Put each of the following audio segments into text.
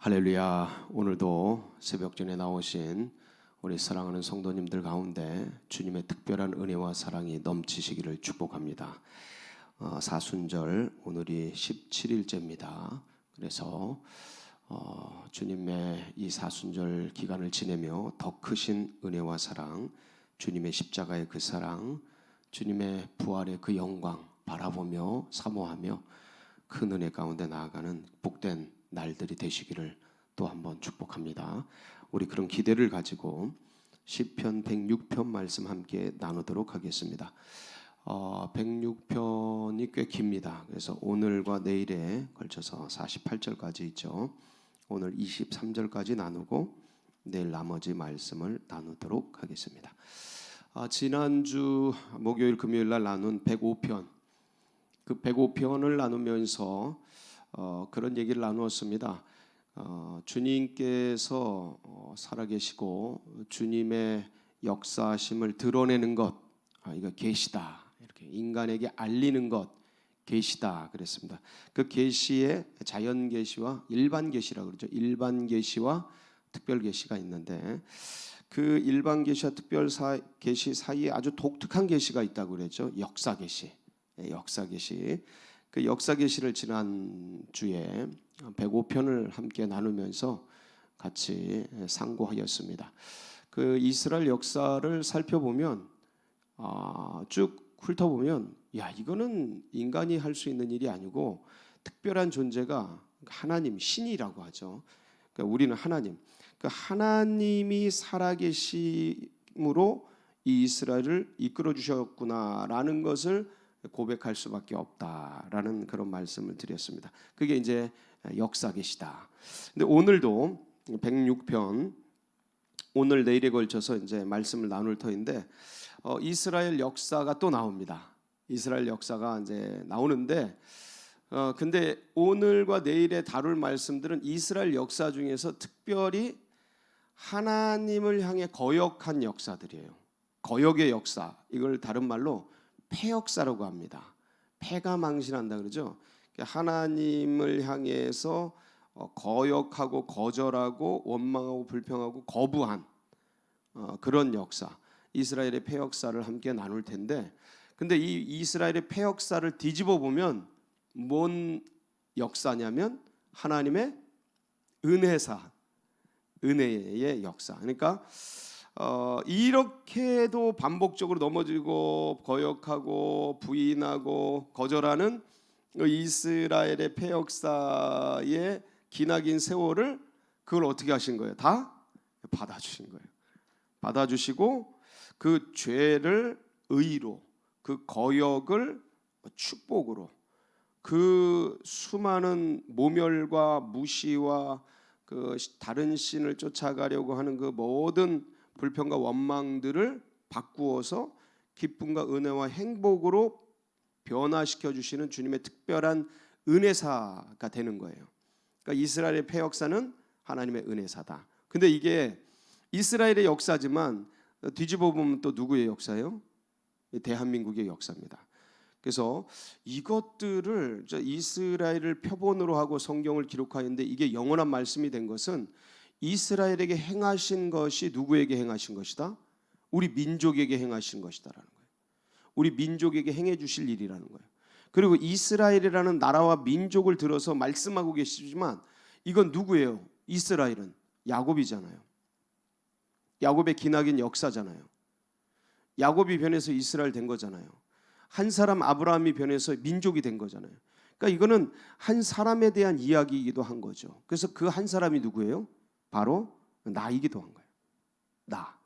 할렐루야. 오늘도 새벽전에 나오신 우리 사랑하는 성도님들 가운데 주님의 특별한 은혜와 사랑이 넘치시기를 축복합니다. 사순절 오늘이 17일째입니다. 그래서 주님의 이 사순절 기간을 지내며 더 크신 은혜와 사랑, 주님의 십자가의 그 사랑, 주님의 부활의 그 영광 바라보며 사모하며 큰 은혜 가운데 나아가는 복된 날들이 되시기를 또 한번 축복합니다. 우리 그런 기대를 가지고 시편 106편 말씀 함께 나누도록 하겠습니다. 106편이 꽤 깁니다. 그래서 오늘과 내일에 걸쳐서 48절까지 있죠. 오늘 23절까지 나누고 내일 나머지 말씀을 나누도록 하겠습니다. 지난주 목요일 금요일 날 나눈 105편, 그 105편을 나누면서 그런 얘기를 나누었습니다. 주님께서 살아계시고 주님의 역사심을 드러내는 것, 이거 계시다. 이렇게 인간에게 알리는 것, 계시다 그랬습니다. 그 계시에 자연 계시와 일반 계시라고 그러죠. 일반 계시와 특별 계시가 있는데 그 일반 계시와 특별 계시 사이에 아주 독특한 계시가 있다고 그랬죠. 역사 계시. 역사 계시. 그 역사 계시를 지난 주에 105편을 함께 나누면서 같이 상고하였습니다. 그 이스라엘 역사를 살펴보면 쭉 훑어보면 이거는 인간이 할 수 있는 일이 아니고 특별한 존재가 하나님, 신이라고 하죠. 그러니까 우리는 하나님, 그 하나님이 살아계심으로 이 이스라엘을 이끌어 주셨구나라는 것을 고백할 수밖에 없다라는 그런 말씀을 드렸습니다. 그게 이제 역사 계시다. 근데 오늘도 106편 오늘 내일에 걸쳐서 이제 말씀을 나눌 터인데 이스라엘 역사가 또 나옵니다. 이스라엘 역사가 이제 나오는데 근데 오늘과 내일에 다룰 말씀들은 이스라엘 역사 중에서 특별히 하나님을 향해 거역한 역사들이에요. 거역의 역사. 이걸 다른 말로 패역사라고 합니다. 패가 망신한다 그러죠. 하나님을 향해서 거역하고 거절하고 원망하고 불평하고 거부한 그런 역사, 이스라엘의 패역사를 함께 나눌 텐데, 근데 이 이스라엘의 패역사를 뒤집어 보면 뭔 역사냐면 하나님의 은혜사, 은혜의 역사. 그러니까 이렇게도 반복적으로 넘어지고 거역하고 부인하고 거절하는 이스라엘의 패역사의 기나긴 세월을 그걸 어떻게 하신 거예요? 다 받아주신 거예요. 받아주시고 그 죄를 의로, 그 거역을 축복으로, 그 수많은 모멸과 무시와 그 다른 신을 쫓아가려고 하는 그 모든 불평과 원망들을 바꾸어서 기쁨과 은혜와 행복으로 변화시켜 주시는 주님의 특별한 은혜사가 되는 거예요. 그러니까 이스라엘의 패역사는 하나님의 은혜사다. 근데 이게 이스라엘의 역사지만 뒤집어 보면 또 누구의 역사예요? 대한민국의 역사입니다. 그래서 이것들을 이스라엘을 표본으로 하고 성경을 기록하였는데 이게 영원한 말씀이 된 것은 이스라엘에게 행하신 것이 누구에게 행하신 것이다? 우리 민족에게 행하신 것이다라는 거예요. 우리 민족에게 행해 주실 일이라는 거예요. 그리고 이스라엘이라는 나라와 민족을 들어서 말씀하고 계시지만 이건 누구예요? 이스라엘은 야곱이잖아요. 야곱의 기나긴 역사잖아요. 야곱이 변해서 이스라엘 된 거잖아요. 한 사람 아브라함이 변해서 민족이 된 거잖아요. 그러니까 이거는 한 사람에 대한 이야기이기도 한 거죠. 그래서 그 한 사람이 누구예요? 바로 나이기도 한 거예요. 나.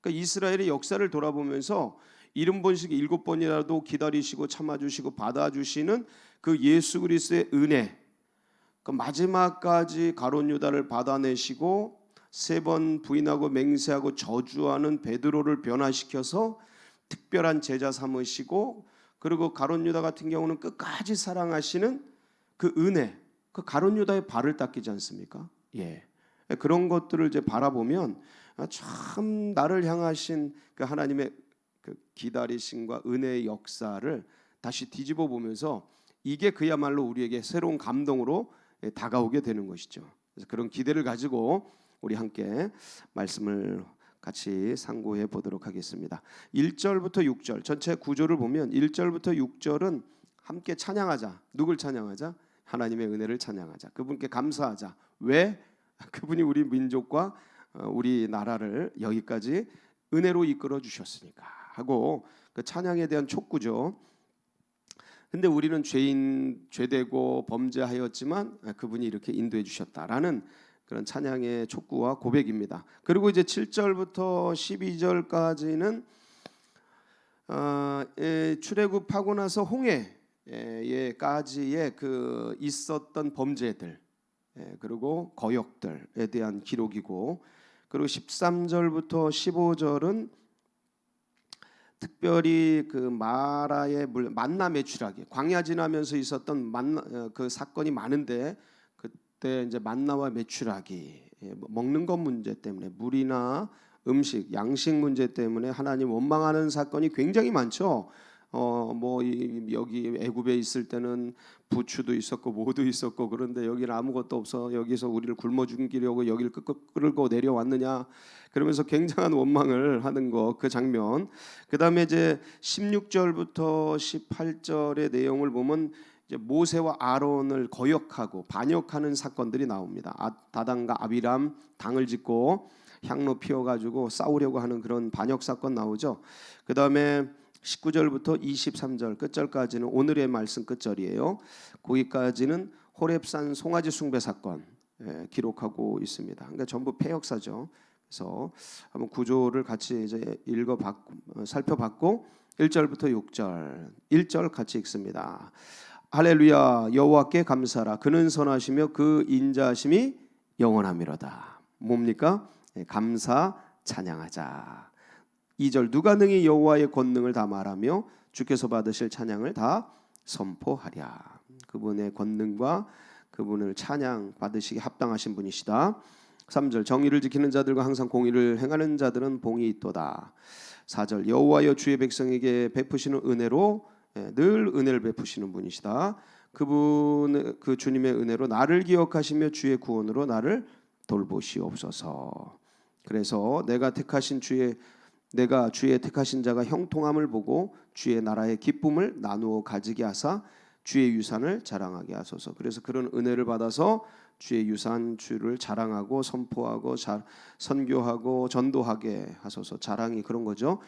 그러니까 이스라엘의 역사를 돌아보면서 70번씩 7번이라도 기다리시고 참아주시고 받아주시는 그 예수 그리스도의 은혜, 그 마지막까지 가룟 유다를 받아내시고 3번 부인하고 맹세하고 저주하는 베드로를 변화시켜서 특별한 제자 삼으시고, 그리고 가룟 유다 같은 경우는 끝까지 사랑하시는 그 은혜, 그 가룟 유다의 발을 닦이지 않습니까? 그런 것들을 이제 바라보면 참 나를 향하신 그 하나님의 그 기다리심과 은혜의 역사를 다시 뒤집어 보면서 이게 그야말로 우리에게 새로운 감동으로 다가오게 되는 것이죠. 그래서 그런 기대를 가지고 우리 함께 말씀을 같이 상고해 보도록 하겠습니다. 1절부터 6절 전체 구조를 보면 1절부터 6절은 함께 찬양하자. 누굴 찬양하자? 하나님의 은혜를 찬양하자. 그분께 감사하자. 왜? 그분이 우리 민족과 우리 나라를 여기까지 은혜로 이끌어 주셨으니까 하고 그 찬양에 대한 촉구죠. 근데 우리는 죄되고 범죄하였지만 그분이 이렇게 인도해 주셨다라는 그런 찬양의 촉구와 고백입니다. 그리고 이제 7절부터 12절까지는 출애굽하고 나서 홍해에까지의 그 있었던 범죄들 그리고 거역들에 대한 기록이고, 그리고 13절부터 15절은 특별히 그 마라의 물 만나 메추라기 광야 지나면서 있었던 그 사건이 많은데 그때 이제 만나와 메추라기 먹는 것 문제 때문에 물이나 음식 양식 문제 때문에 하나님 원망하는 사건이 굉장히 많죠. 여기 애굽에 있을 때는 부추도 있었고 모도 있었고 그런데 여기는 아무것도 없어 여기서 우리를 굶어 죽이려고 여기를 끌고 내려왔느냐 그러면서 굉장한 원망을 하는 거 그 장면. 그다음에 이제 16절부터 18절의 내용을 보면 이제 모세와 아론을 거역하고 반역하는 사건들이 나옵니다. 다단과 아비람 당을 짓고 향로 피워가지고 싸우려고 하는 그런 반역 사건 나오죠. 그다음에 19절부터 23절 끝절까지는 오늘의 말씀 끝절이에요. 거기까지는 호렙산 송아지 숭배 사건 기록하고 있습니다. 그러니까 전부 폐역사죠. 그래서 한번 구조를 같이 이제 살펴봤고 1절부터 6절 1절 같이 읽습니다. 할렐루야 여호와께 감사라 그는 선하시며 그 인자하심이 영원하미로다. 뭡니까? 감사 찬양하자. 2절 누가 능히 여호와의 권능을 다 말하며 주께서 받으실 찬양을 다 선포하랴. 그분의 권능과 그분을 찬양 받으시기 합당하신 분이시다. 3절 정의를 지키는 자들과 항상 공의를 행하는 자들은 복이 있도다. 4절 여호와여 주의 백성에게 베푸시는 은혜로 늘 은혜를 베푸시는 분이시다. 그 주님의 은혜로 나를 기억하시며 주의 구원으로 나를 돌보시옵소서. 그래서 내가 주의 택하신 자가 형통함을 보고 주의 나라의 기쁨을 나누어 가지게 하사 주의 유산을 자랑하게 하소서. 그래서 그런 은혜를 받아서 주의 유산 주를 자랑하고 선포하고 선교하고 전도하게 하소서. 자랑이 그런 거죠.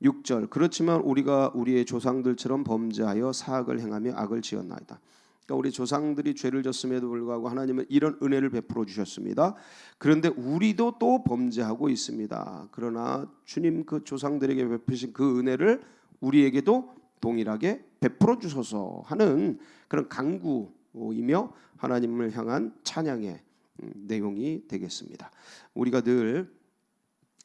6절 그렇지만 우리가 우리의 조상들처럼 범죄하여 사악을 행하며 악을 지었나이다. 그러니까 우리 조상들이 죄를 졌음에도 불구하고 하나님은 이런 은혜를 베풀어 주셨습니다. 그런데 우리도 또 범죄하고 있습니다. 그러나 주님 그 조상들에게 베푸신 그 은혜를 우리에게도 동일하게 베풀어 주소서 하는 그런 간구이며 하나님을 향한 찬양의 내용이 되겠습니다. 우리가 늘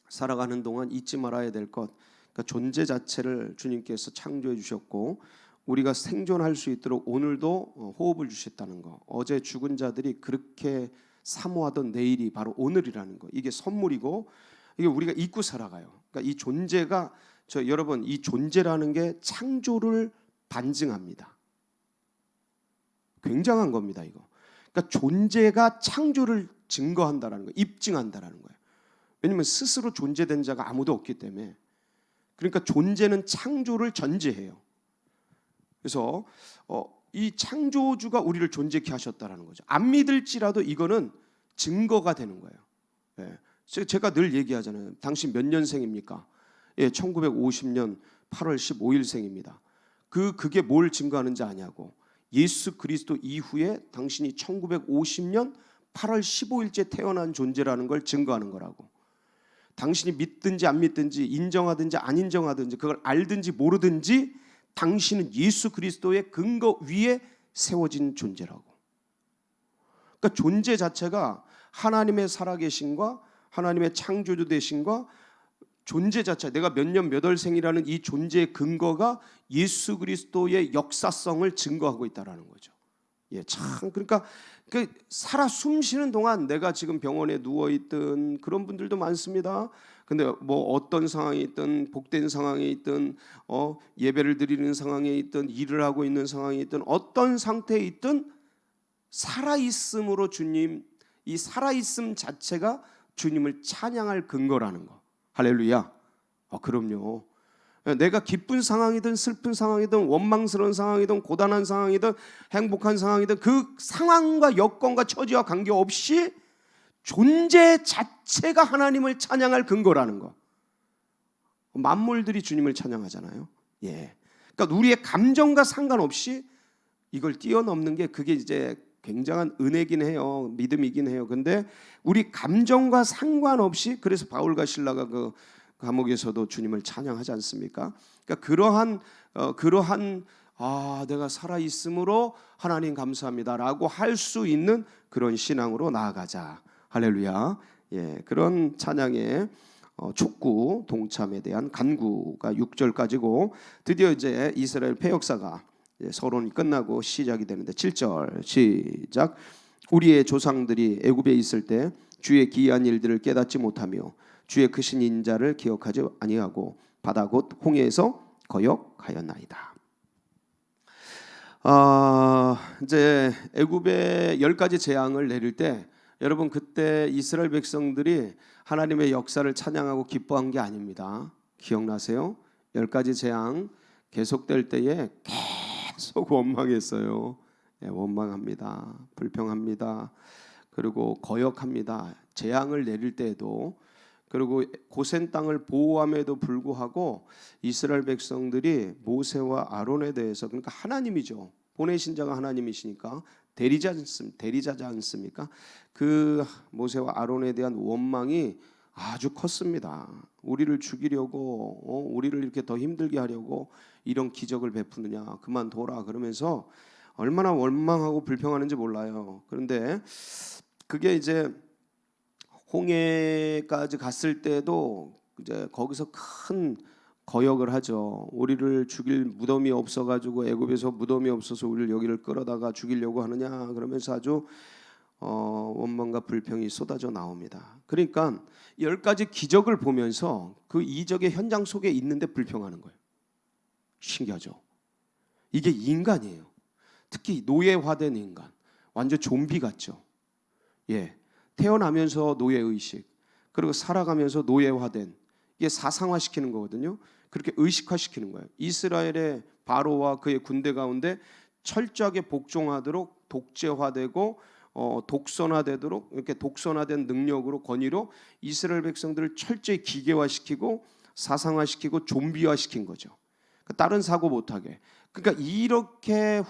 살아가는 동안 잊지 말아야 될 것, 그러니까 존재 자체를 주님께서 창조해 주셨고 우리가 생존할 수 있도록 오늘도 호흡을 주셨다는 거. 어제 죽은 자들이 그렇게 사모하던 내일이 바로 오늘이라는 거. 이게 선물이고 이게 우리가 잊고 살아가요. 그러니까 이 존재가 여러분 이 존재라는 게 창조를 반증합니다. 굉장한 겁니다, 이거. 그러니까 존재가 창조를 증거한다라는 거예요. 입증한다라는 거예요. 왜냐하면 스스로 존재된 자가 아무도 없기 때문에. 그러니까 존재는 창조를 전제해요. 그래서 이 창조주가 우리를 존재케 하셨다라는 거죠. 안 믿을지라도 이거는 증거가 되는 거예요. 제가 늘 얘기하잖아요. 당신 몇 년생입니까? 1950년 8월 15일생입니다. 그게 뭘 증거하는지 아냐고. 예수 그리스도 이후에 당신이 1950년 8월 15일째 태어난 존재라는 걸 증거하는 거라고. 당신이 믿든지 안 믿든지 인정하든지 안 인정하든지 그걸 알든지 모르든지 당신은 예수 그리스도의 근거 위에 세워진 존재라고. 그러니까 존재 자체가 하나님의 살아계심과 하나님의 창조주 되심과 존재 자체, 내가 몇 년 몇 월생이라는 이 존재의 근거가 예수 그리스도의 역사성을 증거하고 있다라는 거죠. 참 그러니까 살아 숨쉬는 동안 내가 지금 병원에 누워 있든 그런 분들도 많습니다. 근데 뭐 어떤 상황이 있든 복된 상황에 있든 예배를 드리는 상황에 있든 일을 하고 있는 상황에 있든 어떤 상태에 있든 살아 있음으로 주님 이 살아있음 자체가 주님을 찬양할 근거라는 거. 할렐루야. 그럼요. 내가 기쁜 상황이든 슬픈 상황이든 원망스러운 상황이든 고단한 상황이든 행복한 상황이든 그 상황과 여건과 처지와 관계없이 존재 자체가 하나님을 찬양할 근거라는 거. 만물들이 주님을 찬양하잖아요. 예. 그러니까 우리의 감정과 상관없이 이걸 뛰어넘는 게 그게 이제 굉장한 은혜긴 해요. 믿음이긴 해요. 근데 우리 감정과 상관없이 그래서 바울과 실라가 그 감옥에서도 주님을 찬양하지 않습니까? 그러니까 그러한 내가 살아 있음으로 하나님 감사합니다라고 할 수 있는 그런 신앙으로 나아가자. 할렐루야. 예, 그런 찬양의 촉구 동참에 대한 간구가 6절까지고 드디어 이제 이스라엘 패역사가 서론이 끝나고 시작이 되는데 7절 시작. 우리의 조상들이 애굽에 있을 때 주의 기이한 일들을 깨닫지 못하며 주의 크신 인자를 기억하지 아니하고 바다 곧 홍해에서 거역하였나이다. 이제 애굽에 10가지 재앙을 내릴 때 여러분 그때 이스라엘 백성들이 하나님의 역사를 찬양하고 기뻐한 게 아닙니다. 기억나세요? 10가지 재앙 계속될 때에 계속 원망했어요. 원망합니다. 불평합니다. 그리고 거역합니다. 재앙을 내릴 때에도. 그리고 고센 땅을 보호함에도 불구하고 이스라엘 백성들이 모세와 아론에 대해서, 그러니까 하나님이죠. 보내신 자가 하나님이시니까 대리자지 않습니까? 그 모세와 아론에 대한 원망이 아주 컸습니다. 우리를 죽이려고, 우리를 이렇게 더 힘들게 하려고 이런 기적을 베푸느냐, 그만둬라 그러면서 얼마나 원망하고 불평하는지 몰라요. 그런데 그게 이제 홍해까지 갔을 때도 이제 거기서 큰 거역을 하죠. 우리를 죽일 무덤이 없어가지고 애굽에서 무덤이 없어서 우리를 여기를 끌어다가 죽이려고 하느냐 그러면서 아주 원망과 불평이 쏟아져 나옵니다. 그러니까 10가지 기적을 보면서 그 이적의 현장 속에 있는데 불평하는 거예요. 신기하죠? 이게 인간이에요. 특히 노예화된 인간, 완전 좀비 같죠. 예, 태어나면서 노예의식, 그리고 살아가면서 노예화된, 이게 사상화시키는 거거든요. 그렇게 의식화시키는 거예요. 이스라엘의 바로와 그의 군대 가운데 철저하게 복종하도록 독재화되고 독선화되도록, 이렇게 독선화된 능력으로 권위로 이스라엘 백성들을 철저히 기계화시키고 사상화시키고 좀비화시킨 거죠. 다른 사고 못하게. 그러니까 이렇게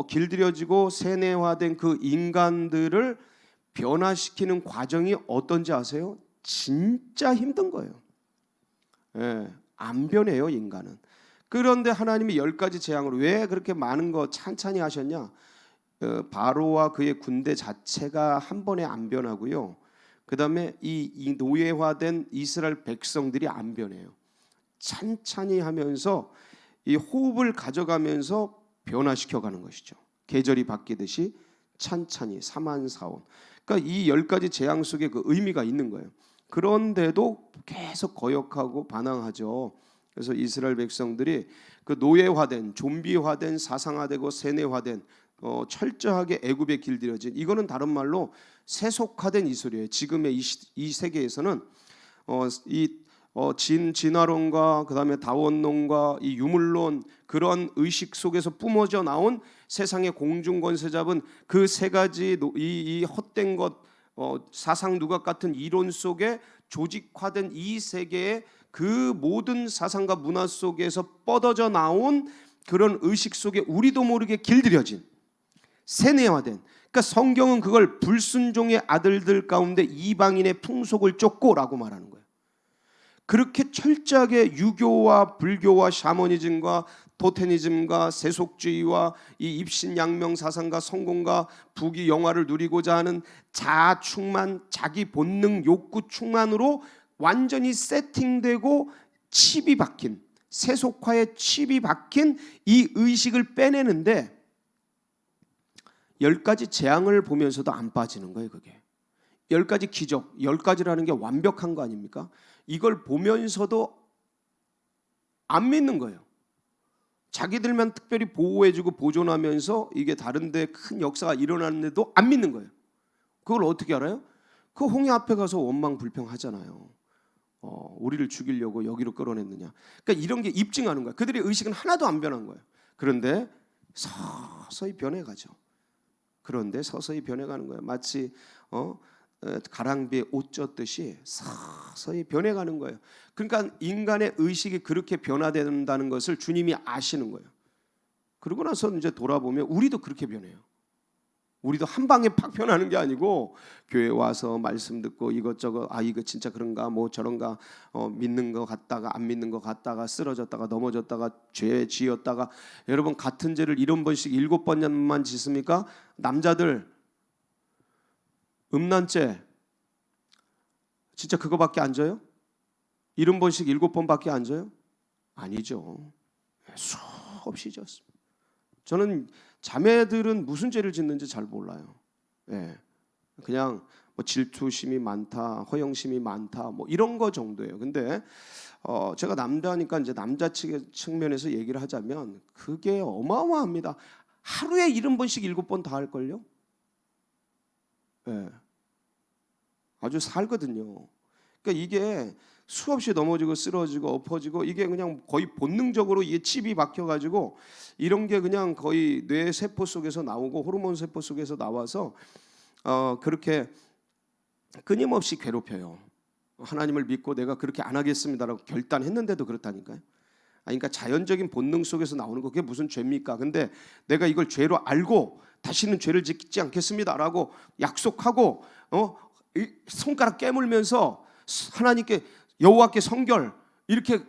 길들여지고 세뇌화된 그 인간들을 변화시키는 과정이 어떤지 아세요? 진짜 힘든 거예요. 예, 안 변해요, 인간은. 그런데 하나님이 10가지 재앙으로 왜 그렇게 많은 거 찬찬히 하셨냐? 바로와 그의 군대 자체가 한 번에 안 변하고요. 그 다음에 이 노예화된 이스라엘 백성들이 안 변해요. 찬찬히 하면서 이 호흡을 가져가면서 변화시켜가는 것이죠. 계절이 바뀌듯이 찬찬히 사만사온. 그러니까 이 10가지 재앙 속에 그 의미가 있는 거예요. 그런데도 계속 거역하고 반항하죠. 그래서 이스라엘 백성들이 그 노예화된, 좀비화된, 사상화되고 세뇌화된, 철저하게 애굽에 길들여진, 이거는 다른 말로 세속화된 이스라엘. 지금의 이 세계에서는 진화론과 그다음에 다원론과 이 유물론, 그런 의식 속에서 뿜어져 나온 세상의 공중권세 잡은 그 3가지 이 헛된 것, 사상 누각 같은 이론 속에 조직화된 이 세계의 그 모든 사상과 문화 속에서 뻗어져 나온 그런 의식 속에 우리도 모르게 길들여진, 세뇌화된. 그러니까 성경은 그걸 불순종의 아들들 가운데 이방인의 풍속을 쫓고라고 말하는 거예요. 그렇게 철저하게 유교와 불교와 샤머니즘과 토테니즘과 세속주의와 이 입신양명 사상과 성공과 부귀 영화를 누리고자 하는 자아 충만, 자기 본능 욕구 충만으로 완전히 세팅되고 칩이 박힌, 세속화의 칩이 박힌 이 의식을 빼내는데 10가지 재앙을 보면서도 안 빠지는 거예요. 그게 10가지 기적, 10가지라는 게 완벽한 거 아닙니까? 이걸 보면서도 안 믿는 거예요. 자기들만 특별히 보호해주고 보존하면서 이게 다른데 큰 역사가 일어났는데도 안 믿는 거예요. 그걸 어떻게 알아요? 그 홍해 앞에 가서 원망불평하잖아요. 우리를 죽이려고 여기로 끌어냈느냐. 그러니까 이런 게 입증하는 거예요. 그들의 의식은 하나도 안 변한 거예요. 그런데 서서히 변해가죠. 그런데 서서히 변해가는 거예요. 마치 가랑비에 옷 젖듯이 서서히 변해가는 거예요. 그러니까 인간의 의식이 그렇게 변화된다는 것을 주님이 아시는 거예요. 그러고 나서 이제 돌아보면 우리도 그렇게 변해요. 우리도 한 방에 팍 변하는 게 아니고 교회 와서 말씀 듣고 이것저것 이거 진짜 그런가 뭐 저런가 믿는 거 같다가 안 믿는 거 같다가 쓰러졌다가 넘어졌다가 죄 지었다가 여러분 같은 죄를 7번씩 7번만 짓습니까? 남자들 음란죄 진짜 그거밖에 안 져요? 70번씩 7번밖에 안 져요? 아니죠. 수없이 졌습니다. 저는 자매들은 무슨 죄를 짓는지 잘 몰라요. 그냥 뭐 질투심이 많다, 허영심이 많다, 뭐 이런 거 정도예요. 근데 제가 남자니까 이제 남자 측면에서 얘기를 하자면 그게 어마어마합니다. 하루에 70번씩 7번 다 할 걸요. 아주 살거든요. 그러니까 이게 수없이 넘어지고 쓰러지고 엎어지고 이게 그냥 거의 본능적으로 이게 칩이 박혀가지고 이런 게 그냥 거의 뇌 세포 속에서 나오고 호르몬 세포 속에서 나와서 그렇게 끊임없이 괴롭혀요. 하나님을 믿고 내가 그렇게 안 하겠습니다라고 결단했는데도 그렇다니까요. 그러니까 자연적인 본능 속에서 나오는 거 그게 무슨 죄입니까? 근데 내가 이걸 죄로 알고 다시는 죄를 짓지 않겠습니다라고 약속하고 손가락 깨물면서 하나님께 여호와께 성결 이렇게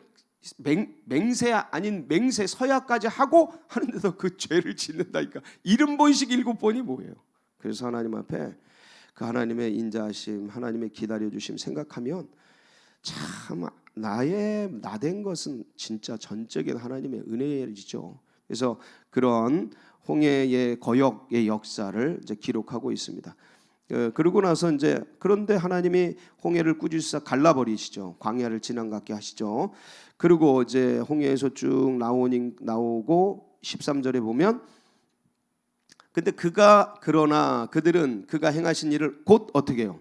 맹세 아닌 맹세 서야까지 하고 하는데도 그 죄를 짓는다니까. 70번씩 7번이 뭐예요? 그래서 하나님 앞에 그 하나님의 인자하심, 하나님의 기다려주심 생각하면 참 나된 것은 진짜 전적인 하나님의 은혜이죠. 그래서 그런 홍해의 거역의 역사를 이제 기록하고 있습니다. 그러고 나서 이제 그런데 하나님이 홍해를 꾸짖으사 갈라버리시죠. 광야를 지나가게 하시죠. 그리고 이제 홍해에서 쭉 나오고 13절에 보면 근데 그러나 그들은 그가 행하신 일을 곧 어떻게 해요?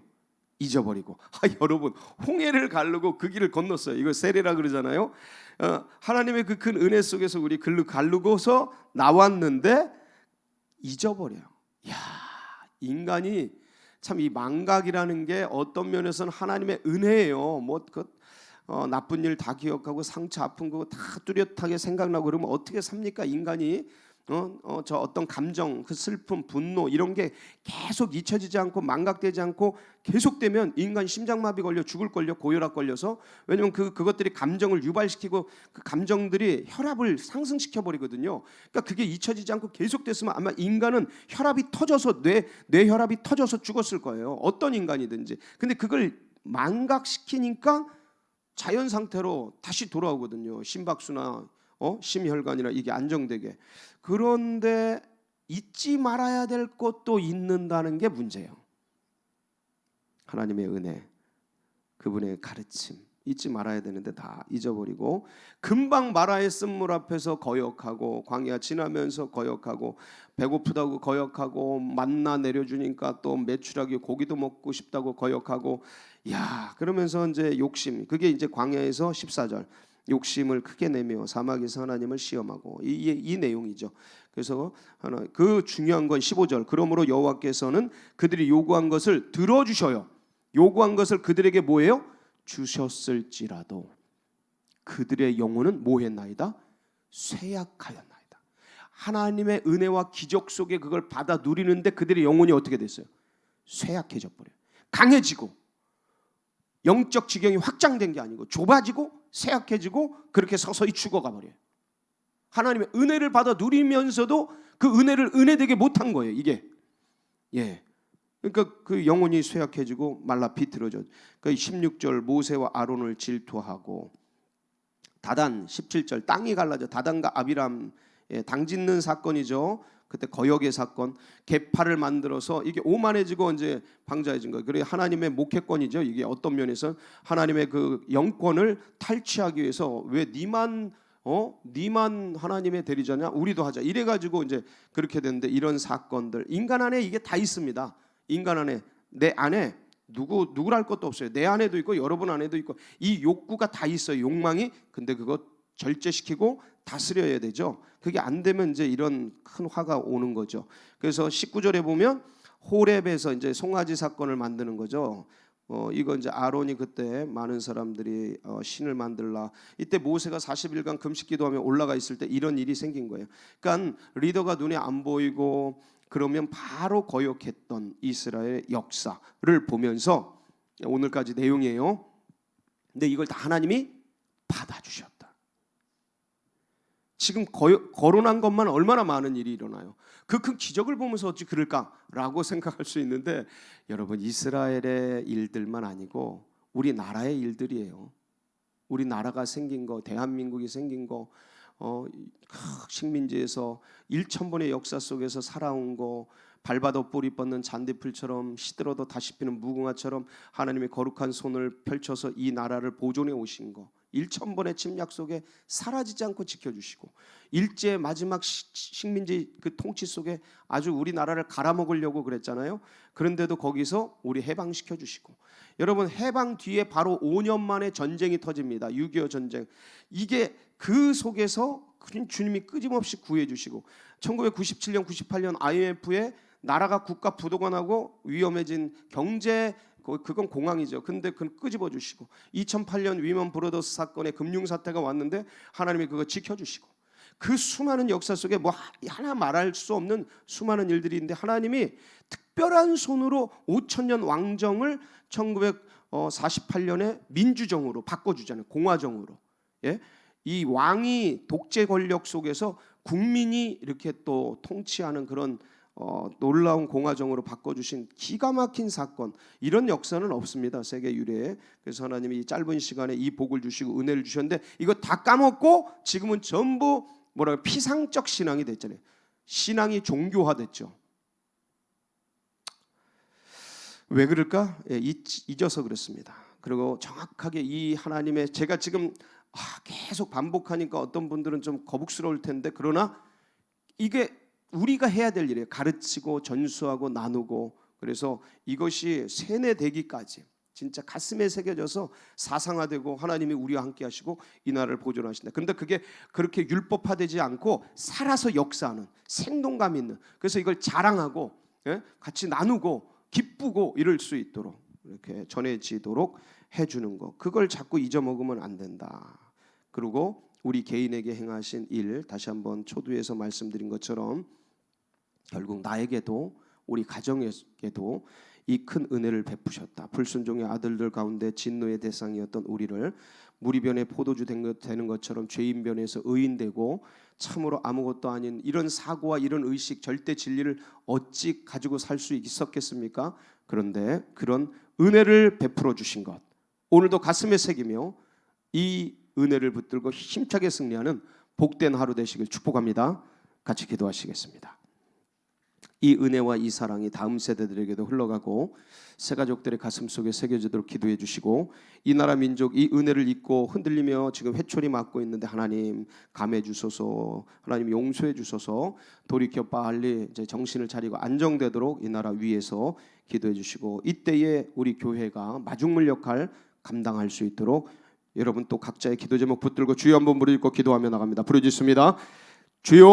잊어버리고. 여러분 홍해를 가르고 그 길을 건넜어요. 이거 세례라 그러잖아요. 하나님의 그 큰 은혜 속에서 우리 가르고서 나왔는데 잊어버려요. 인간이 참 이 망각이라는 게 어떤 면에서는 하나님의 은혜예요. 나쁜 일 다 기억하고 상처 아픈 거 다 뚜렷하게 생각나고 그러면 어떻게 삽니까? 인간이 저 어떤 감정, 그 슬픔, 분노 이런 게 계속 잊혀지지 않고 망각되지 않고 계속되면 인간 심장마비 걸려 죽을 걸요. 고혈압 걸려서. 왜냐면 그것들이 감정을 유발시키고 그 감정들이 혈압을 상승시켜 버리거든요. 그러니까 그게 잊혀지지 않고 계속됐으면 아마 인간은 혈압이 터져서 뇌혈압이 터져서 죽었을 거예요. 어떤 인간이든지. 근데 그걸 망각시키니까 자연 상태로 다시 돌아오거든요. 심박수나 심혈관이나 이게 안정되게. 그런데 잊지 말아야 될 것도 잊는다는 게 문제예요. 하나님의 은혜, 그분의 가르침 잊지 말아야 되는데 다 잊어버리고 금방 마라의 쓴물 앞에서 거역하고 광야 지나면서 거역하고 배고프다고 거역하고 만나 내려주니까 또 메추라기 고기도 먹고 싶다고 거역하고 그러면서 이제 욕심 그게 이제 광야에서 14절 욕심을 크게 내며 사막에서 하나님을 시험하고 이 내용이죠. 그래서 그 중요한 건 15절 그러므로 여호와께서는 그들이 요구한 것을 들어주셔요. 요구한 것을 그들에게 뭐예요? 주셨을지라도 그들의 영혼은 뭐했나이다? 쇠약하였나이다. 하나님의 은혜와 기적 속에 그걸 받아 누리는데 그들의 영혼이 어떻게 됐어요? 쇠약해져 버려요. 강해지고 영적 지경이 확장된 게 아니고 좁아지고 쇠약해지고 그렇게 서서히 죽어가 버려요. 하나님의 은혜를 받아 누리면서도 그 은혜를 은혜되게 못한 거예요. 이게 그러니까 그 영혼이 쇠약해지고 말라 비틀어져. 그러니까 16절 모세와 아론을 질투하고 다단 17절 땅이 갈라져 다단과 아비람 당 짓는 사건이죠. 그때 거역의 사건, 계파를 만들어서 이게 오만해지고 이제 방자해진 거예요. 그래 하나님의 목회권이죠. 이게 어떤 면에서 하나님의 그 영권을 탈취하기 위해서 왜 니만 니만 하나님의 대리자냐? 우리도 하자. 이래가지고 이제 그렇게 됐는데 이런 사건들 인간 안에 이게 다 있습니다. 인간 안에 내 안에 누구랄 것도 없어요. 내 안에도 있고 여러분 안에도 있고 이 욕구가 다 있어요. 욕망이. 근데 그거 절제시키고 다스려야 되죠. 그게 안 되면 이제 이런 큰 화가 오는 거죠. 그래서 19절에 보면 호렙에서 이제 송아지 사건을 만드는 거죠. 이거 이제 아론이 그때 많은 사람들이 신을 만들라. 이때 모세가 40일간 금식 기도하며 올라가 있을 때 이런 일이 생긴 거예요. 그러니까 리더가 눈에 안 보이고 그러면 바로 거역했던 이스라엘 역사를 보면서 오늘까지 내용이에요. 근데 이걸 다 하나님이 받아주셨다. 지금 거론한 것만 얼마나 많은 일이 일어나요. 그 큰 기적을 보면서 어찌 그럴까라고 생각할 수 있는데 여러분 이스라엘의 일들만 아니고 우리나라의 일들이에요. 우리나라가 생긴 거, 대한민국이 생긴 거, 식민지에서 1000번의 역사 속에서 살아온 거, 밟아도 뿌리 뻗는 잔디풀처럼 시들어도 다시 피는 무궁화처럼 하나님의 거룩한 손을 펼쳐서 이 나라를 보존해 오신 거, 1000번의 침략 속에 사라지지 않고 지켜주시고 일제 마지막 식민지 그 통치 속에 아주 우리나라를 갈아먹으려고 그랬잖아요. 그런데도 거기서 우리 해방시켜 주시고 여러분 해방 뒤에 바로 5년 만에 전쟁이 터집니다. 6.25 전쟁. 이게 그 속에서 주님이 끊임없이 구해 주시고 1997년 98년 IMF에 나라가 국가 부도가 위험해진 경제 그건 공황이죠. 근데 그건 끄집어 주시고 2008년 위먼 브로더스 사건의 금융 사태가 왔는데 하나님이 그거 지켜 주시고 그 수많은 역사 속에 뭐 하나 말할 수 없는 수많은 일들이 있는데 하나님이 특별한 손으로 5000년 왕정을 1948년에 민주정으로 바꿔주잖아요. 공화정으로. 예? 이 왕이 독재 권력 속에서 국민이 이렇게 또 통치하는 그런 놀라운 공화정으로 바꿔주신 기가 막힌 사건, 이런 역사는 없습니다. 세계 유례에. 그래서 하나님이 이 짧은 시간에 이 복을 주시고 은혜를 주셨는데 이거 다 까먹고 지금은 전부 피상적 신앙이 됐잖아요. 신앙이 종교화됐죠. 왜 그럴까? 잊어서 그렇습니다. 그리고 정확하게 이 하나님의, 제가 지금 계속 반복하니까 어떤 분들은 좀 거북스러울 텐데, 그러나 이게 우리가 해야 될 일이에요. 가르치고 전수하고 나누고. 그래서 이것이 세뇌되기까지 진짜 가슴에 새겨져서 사상화되고 하나님이 우리와 함께 하시고 이 나라를 보존하신다. 그런데 그게 그렇게 율법화되지 않고 살아서 역사하는, 생동감 있는, 그래서 이걸 자랑하고 같이 나누고 기쁘고 이럴 수 있도록 이렇게 전해지도록 해주는 거, 그걸 자꾸 잊어먹으면 안 된다. 그리고 우리 개인에게 행하신 일, 다시 한번 초두에서 말씀드린 것처럼 결국 나에게도 우리 가정에게도 이 큰 은혜를 베푸셨다. 불순종의 아들들 가운데 진노의 대상이었던 우리를 무리변의 포도주 되는 것처럼 죄인변에서 의인되고 참으로 아무것도 아닌 이런 사고와 이런 의식, 절대 진리를 어찌 가지고 살 수 있었겠습니까? 그런데 그런 은혜를 베풀어 주신 것, 오늘도 가슴에 새기며 이 은혜를 붙들고 힘차게 승리하는 복된 하루 되시길 축복합니다. 같이 기도하시겠습니다. 이 은혜와 이 사랑이 다음 세대들에게도 흘러가고 새 가족들의 가슴 속에 새겨지도록 기도해 주시고, 이 나라 민족 이 은혜를 잊고 흔들리며 지금 회초리 맞고 있는데 하나님 감해 주소서, 하나님 용서해 주소서, 돌이켜 빨리 이제 정신을 차리고 안정되도록 이 나라 위에서 기도해 주시고, 이때에 우리 교회가 마중물 역할 감당할 수 있도록 여러분 또 각자의 기도 제목 붙들고 주여 한번 부르짖고 기도하며 나갑니다. 부르짖습니다. 주여.